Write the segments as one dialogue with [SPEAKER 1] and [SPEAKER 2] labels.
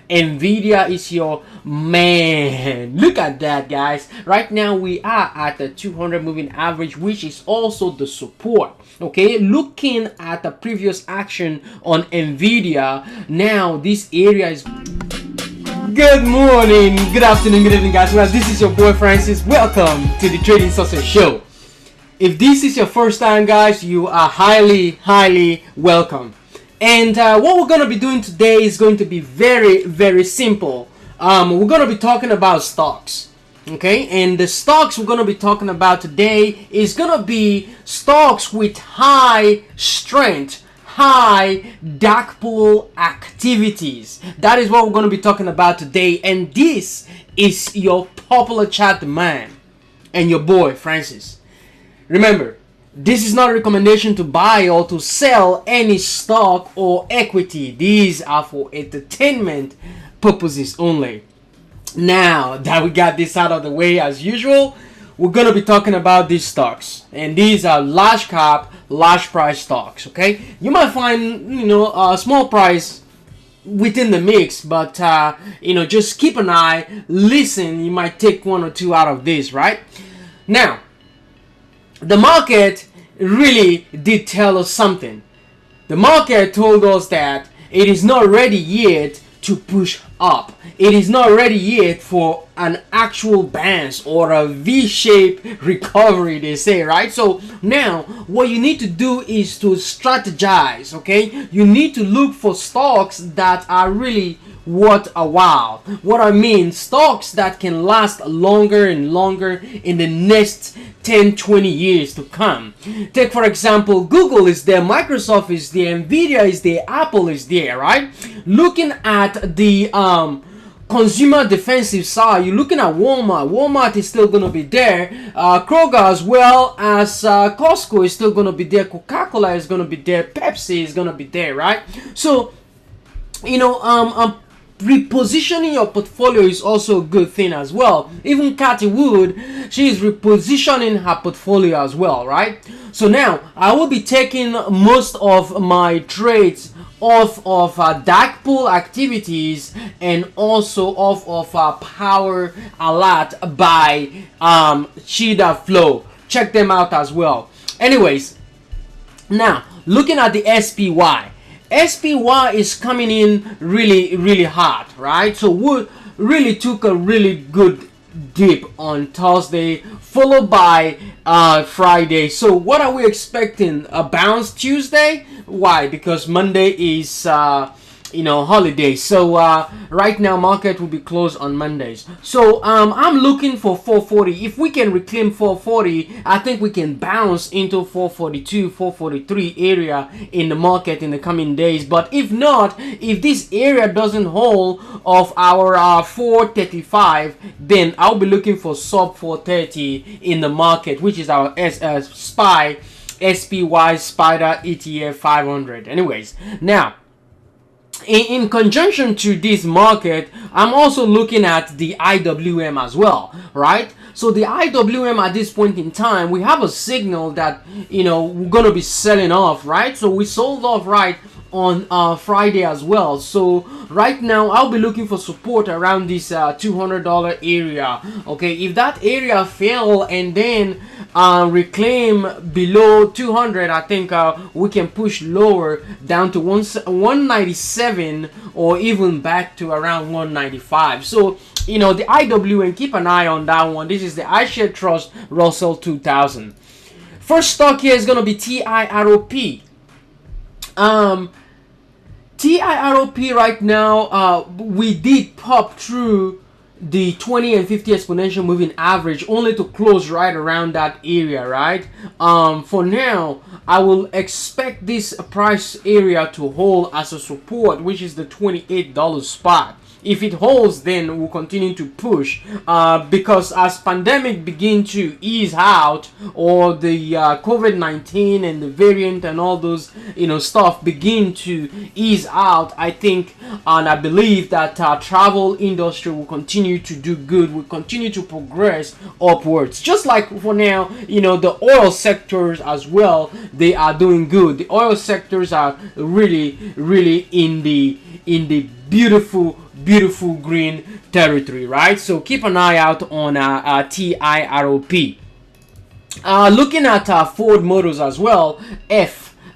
[SPEAKER 1] Nvidia is your man. Look at that, guys. Right now we are at the 200 moving average, which is also the support. Okay, looking at the previous action on Nvidia, now this area is... Good morning, good afternoon, good evening, guys. Well, this is your boy Francis. Welcome to the Trading Success Show. If this is your first time, guys, you are highly welcome. And what we're going to be doing today is going to be very simple. We're going to be talking about stocks. Okay, and the stocks we're going to be talking about today is going to be stocks with high strength, high dark pool activities. That is what we're going to be talking about today. And this is your popular chat man and your boy Francis. Remember, this is not a recommendation to buy or to sell any stock or equity. These are for entertainment purposes only. Now that we got this out of the way, as usual, we're going to be talking about these stocks. And these are large cap, large price stocks. Okay, you might find, a small price within the mix, but just keep an eye, listen. You might take one or two out of this, right? Now, the market really did tell us something. The market told us that it is not ready yet to push up. It is not ready yet for an actual bounce or a V-shaped recovery, they say, right? So now what you need to do is to strategize, okay? You need to look for stocks that are really worth a while. What I mean, stocks that can last longer and longer in the next 10-20 years to come. Take for example, Google is there, Microsoft is there, Nvidia is there, Apple is there, right? Looking at the consumer defensive side, you're looking at Walmart is still going to be there, Kroger as well as Costco is still going to be there, Coca-Cola is going to be there, Pepsi is going to be there, right? So repositioning your portfolio is also a good thing as well. Even Cathy Wood, she is repositioning her portfolio as well, right? So now I will be taking most of my trades off of dark pool activities and also off of power alert by Cheetah Flow. Check them out as well. Anyways, now looking at the SPY. SPY is coming in really hard, right? So Wood really took a really good dip on Thursday, followed by Friday. So what are we expecting? A bounce Tuesday? Why? Because Monday is holiday. So right now market will be closed on Mondays. So I'm looking for 440. If we can reclaim 440, I think we can bounce into 442, 443 area in the market in the coming days. But if not, if this area doesn't hold of our 435, then I'll be looking for sub 430 in the market, which is our SPY Spider ETF 500. Anyways, now in conjunction to this market, I'm also looking at the IWM as well, right? So the IWM at this point in time, we have a signal that we're gonna be selling off, right? So we sold off right on Friday as well. So right now I'll be looking for support around this $200 area. Okay, if that area fail and then reclaim below 200, I think we can push lower down to 197 or even back to around 195. So the IWM, keep an eye on that one. This is the iShare Trust Russell 2000. First stock here is going to be TIROP. TIROP right now, we did pop through the 20 and 50 exponential moving average only to close right around that area, right? For now, I will expect this price area to hold as a support, which is the $28 spot. If it holds, then we'll continue to push because as pandemic begin to ease out, or the COVID-19 and the variant and all those stuff begin to ease out, I think and I believe that travel industry will continue to do good, will continue to progress upwards. Just like for now, the oil sectors as well, they are doing good. The oil sectors are really in the beautiful beautiful green territory, right? So keep an eye out on TIROP. Looking at Ford Motors as well,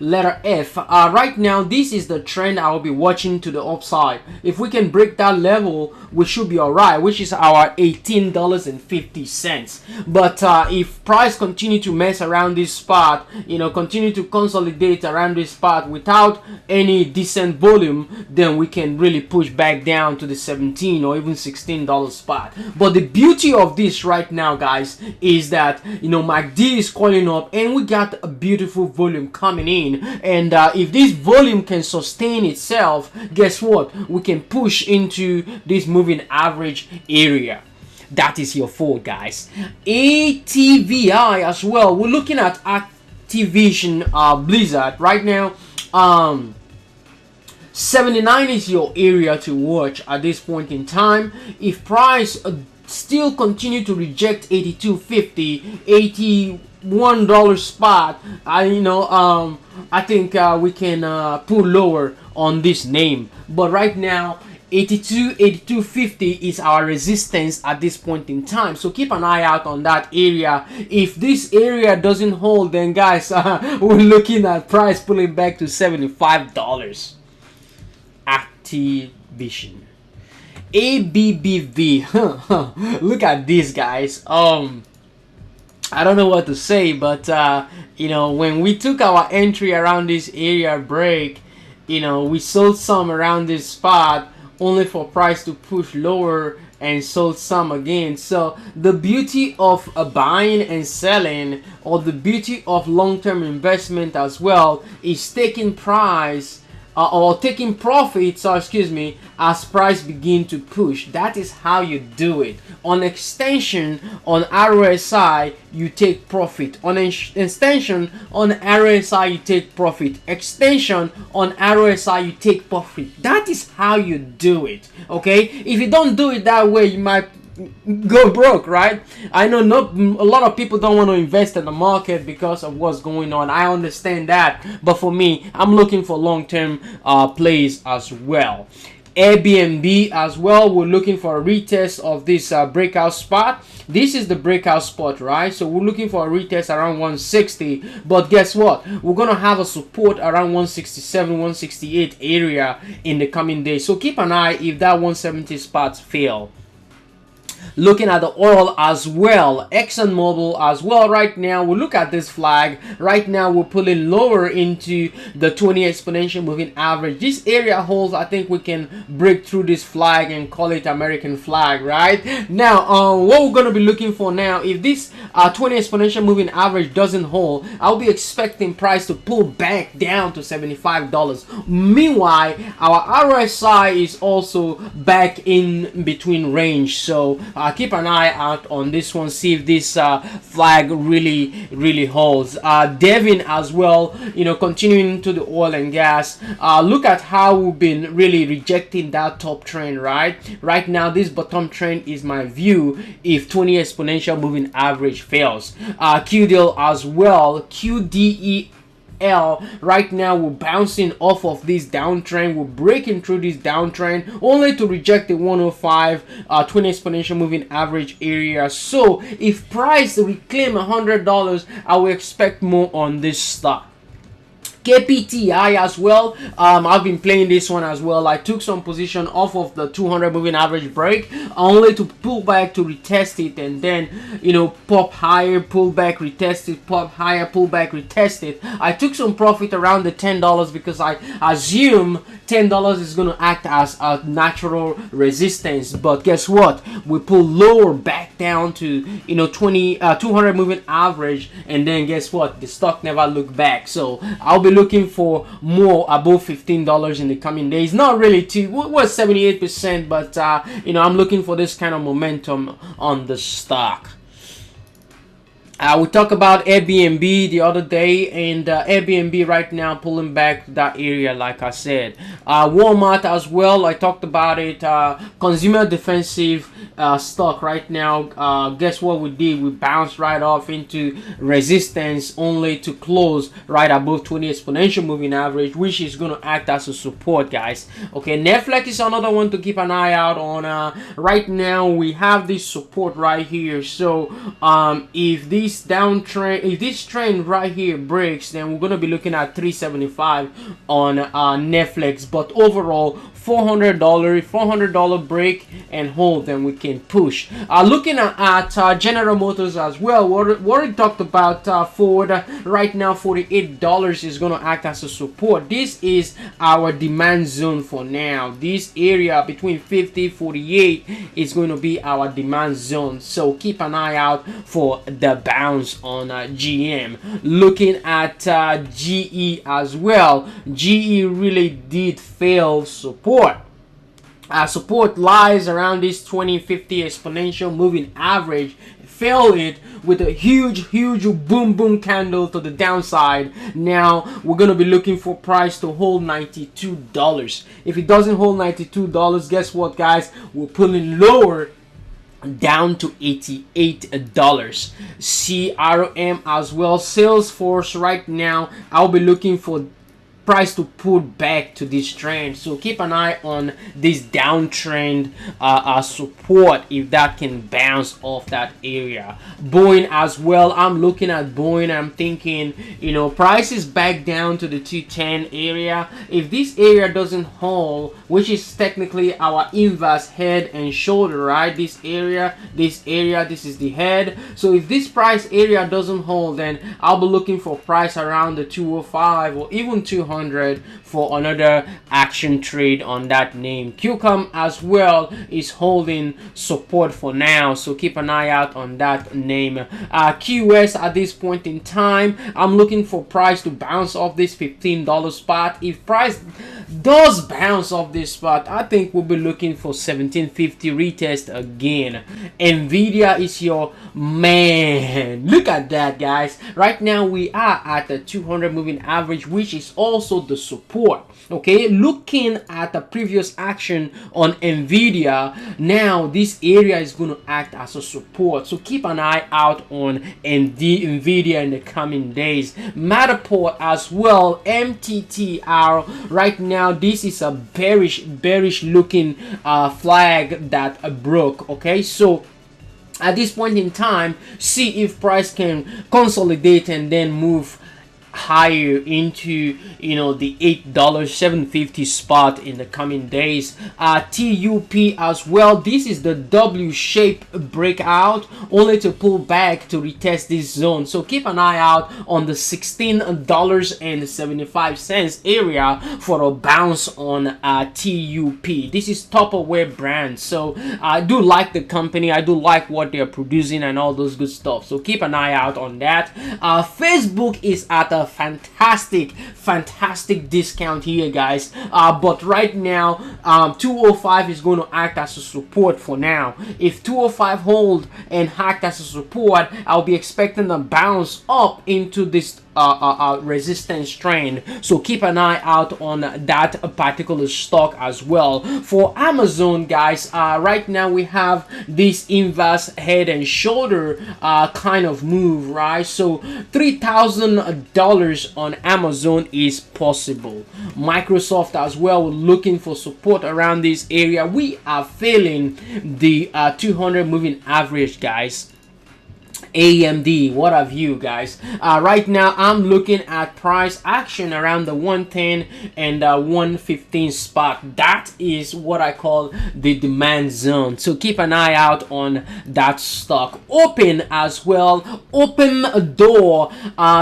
[SPEAKER 1] letter F. Right now, this is the trend I will be watching to the upside. If we can break that level, we should be alright, which is our $18.50. But if price continue to mess around this spot, continue to consolidate around this spot without any decent volume, then we can really push back down to the $17 or even $16 spot. But the beauty of this right now, guys, is that MACD is calling up and we got a beautiful volume coming in. And if this volume can sustain itself, guess what? We can push into this moving average area. That is your Ford, guys. ATVI as well. We're looking at Activision Blizzard right now. 79 is your area to watch at this point in time. If price still continue to reject 82.50, $81 spot, I think we can pull lower on this name. But right now, 82.50 is our resistance at this point in time. So keep an eye out on that area. If this area doesn't hold, then guys, we're looking at price pulling back to $75. Activision. ABBV. Look at this, guys. I don't know what to say, but when we took our entry around this area break, we sold some around this spot only for price to push lower and sold some again. So the beauty of buying and selling, or the beauty of long-term investment as well, is taking price or taking profits, as price begin to push. That is how you do it. On extension, on RSI, you take profit. On extension, on RSI, you take profit. Extension, on RSI, you take profit. That is how you do it. Okay? If you don't do it that way, you might go broke, right? I know a lot of people don't want to invest in the market because of what's going on. I understand that, but for me, I'm looking for long-term plays as well. Airbnb as well, we're looking for a retest of this breakout spot. This is the breakout spot, right? So we're looking for a retest around 160, but guess what? We're gonna have a support around 167, 168 area in the coming days. So keep an eye if that 170 spots fail. Looking at the oil as well, ExxonMobil as well. Right now, we look at this flag. Right now, we're pulling lower into the 20 exponential moving average. This area holds. I think we can break through this flag and call it American flag, right? Now, what we're going to be looking for now, if this 20 exponential moving average doesn't hold, I'll be expecting price to pull back down to $75. Meanwhile, our RSI is also back in between range. So keep an eye out on this one, see if this flag really holds. Devin as well, continuing to the oil and gas. Look at how we've been really rejecting that top trend, right now. This bottom trend is my view if 20 exponential moving average fails. QDL as well, QDEL. Right now we're bouncing off of this downtrend. We're breaking through this downtrend only to reject the 105 20 exponential moving average area. So if price reclaim $100, I will expect more on this stock. KPTI as well. I've been playing this one as well. I took some position off of the 200 moving average break only to pull back to retest it, and then pop higher, pull back, retest it, pop higher, pull back, retest it. I took some profit around the $10 because I assume $10 is going to act as a natural resistance. But guess what? We pull lower back down to 200 moving average, and then guess what? The stock never looked back. So I'll be looking for more above $15 in the coming days. Not really too, was 78%, but I'm looking for this kind of momentum on the stock. We talked about Airbnb the other day, and Airbnb right now pulling back that area, like I said. Walmart as well, I talked about it. Consumer defensive stock right now. Guess what we did? We bounced right off into resistance, only to close right above 20 exponential moving average, which is going to act as a support, guys. Okay, Netflix is another one to keep an eye out on. Right now we have this support right here. So if this downtrend, if this trend right here breaks, then we're going to be looking at 375 on Netflix. But overall, $400 break and hold, then we can push. Looking at General Motors as well, what we talked about, Ford right now, $48 is going to act as a support. This is our demand zone for now. This area between 50-48 is going to be our demand zone, so keep an eye out for the bounce on GM. Looking at GE as well, GE really did fail support. Support lies around this 20-50 exponential moving average. Fail it with a huge boom candle to the downside. Now we're gonna be looking for price to hold $92. If it doesn't hold $92, guess what, guys? We're pulling lower down to $88. CRM as well, Salesforce right now, I'll be looking for price to pull back to this trend, so keep an eye on this downtrend support, if that can bounce off that area. Boeing as well, I'm looking at Boeing, I'm thinking, you know, price is back down to the 210 area. If this area doesn't hold, which is technically our inverse head and shoulder, right? This area, this is the head. So if this price area doesn't hold, then I'll be looking for price around the 205 or even 200 for another action trade on that name. QCOM as well is holding support for now, so keep an eye out on that name. QS at this point in time, I'm looking for price to bounce off this $15 spot. If price does bounce off this spot, I think we'll be looking for 1750 retest again. Nvidia is your man. Look at that, guys. Right now we are at the 200 moving average, which is also the support. Okay, looking at the previous action on Nvidia, now this area is going to act as a support, so keep an eye out on Nvidia in the coming days. Matterport as well, MTTR right now, this is a bearish looking flag that broke. Okay, so at this point in time, see if price can consolidate and then move higher into, you know, the $8 750 spot in the coming days. TUP as well, this is the W shape breakout, only to pull back to retest this zone, so keep an eye out on the $16.75 area for a bounce on TUP. This is Tupperware brand, so I do like the company, I do like what they're producing and all those good stuff, so keep an eye out on that. Facebook is at a fantastic discount here, guys, but right now 205 is going to act as a support for now. If 205 hold and act as a support, I'll be expecting a bounce up into this resistance trend, so keep an eye out on that particular stock as well. For Amazon, guys, right now we have this inverse head and shoulder kind of move, right? So $3,000 on Amazon is possible. Microsoft as well, we're looking for support around this area. We are failing the 200 moving average, guys. AMD, what have you, guys? Right now I'm looking at price action around the 110 and 115 spot. That is what I call the demand zone, so keep an eye out on that stock. Open as well, open door,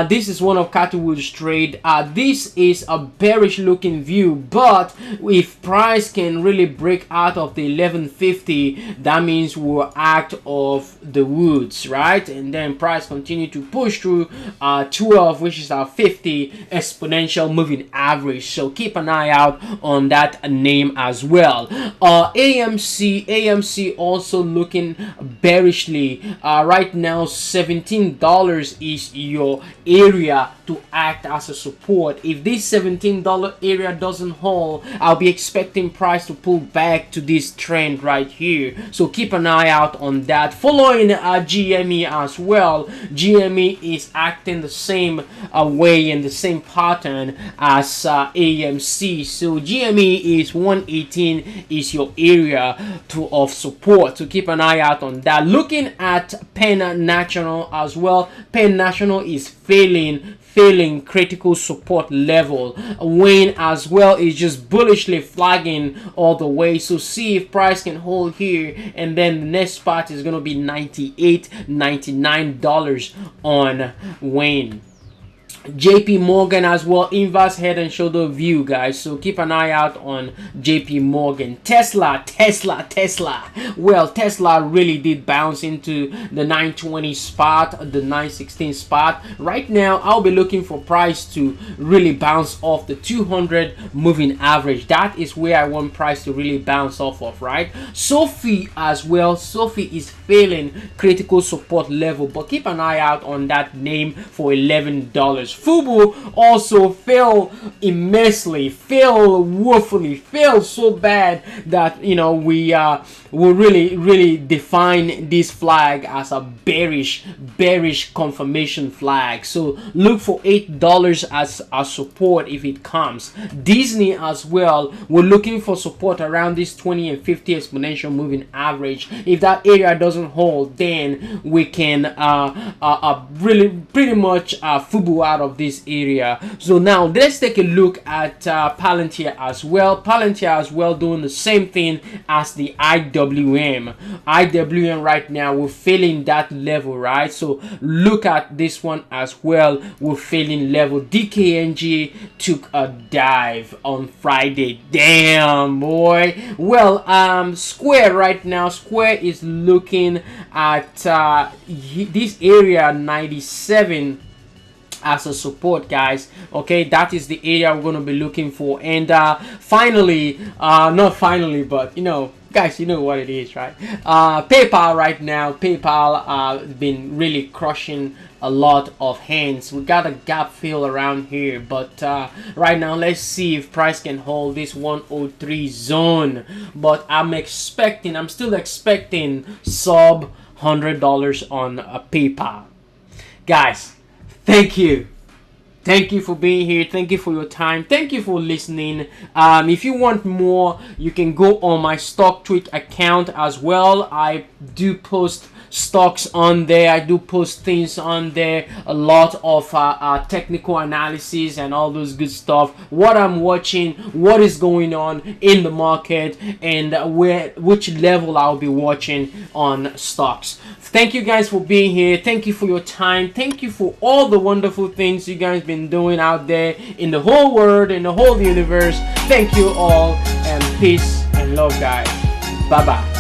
[SPEAKER 1] this is one of Catwood's trade. This is a bearish looking view, but if price can really break out of the 1150, that means we'll act off the woods, right? right? And then price continue to push through 12, which is our 50 exponential moving average. So keep an eye out on that name as well. AMC also looking bearishly right now. $17 is your area to act as a support. If this $17 area doesn't hold, I'll be expecting price to pull back to this trend right here. So keep an eye out on that. Following GME as well. GME is acting the same way and the same pattern as AMC. So GME is 118 is your area of support. So keep an eye out on that. Looking at Penn National as well. Penn National is failing critical support level. Wayne as well is just bullishly flagging all the way. So see if price can hold here, and then the next spot is going to be $98-$99 on Wayne. JP Morgan as well, inverse head and shoulder view, guys. So keep an eye out on JP Morgan. Tesla. Well, Tesla really did bounce into the 920 spot, the 916 spot. Right now, I'll be looking for price to really bounce off the 200 moving average. That is where I want price to really bounce off of, right? Sophie as well. Sophie is failing critical support level, but keep an eye out on that name for $11. Fubu also fell immensely, fell woefully, fell so bad that, you know, we will really define this flag as a bearish confirmation flag. So look for $8 as a support if it comes. Disney as well, we're looking for support around this 20 and 50 exponential moving average. If that area doesn't hold, then we can really pretty much Fubu out of this area. So now let's take a look at Palantir as well. Palantir as well doing the same thing as the IWM. IWM right now, we're failing that level, right? So look at this one as well. We're failing level. DKNG took a dive on Friday. Damn, boy. Well, Square right now, Square is looking at this area 97 as a support, guys. Okay, that is the area we're going to be looking for. And finally, not finally, but you know, guys, you know what it is, right? PayPal right now, PayPal been really crushing a lot of hands. We got a gap fill around here, but right now let's see if price can hold this 103 zone. But I'm still expecting sub $100 on PayPal, guys. Thank you for being here. Thank you for your time. Thank you for listening. If you want more, you can go on my stock tweet account as well. I do post stocks on there. I do post things on there, a lot of technical analysis and all those good stuff, what I'm watching, what is going on in the market, and which level I'll be watching on stocks. Thank you guys for being here. Thank you for your time. Thank you for all the wonderful things you guys been doing out there in the whole world, in the whole universe. Thank you all, and peace and love, guys. Bye bye.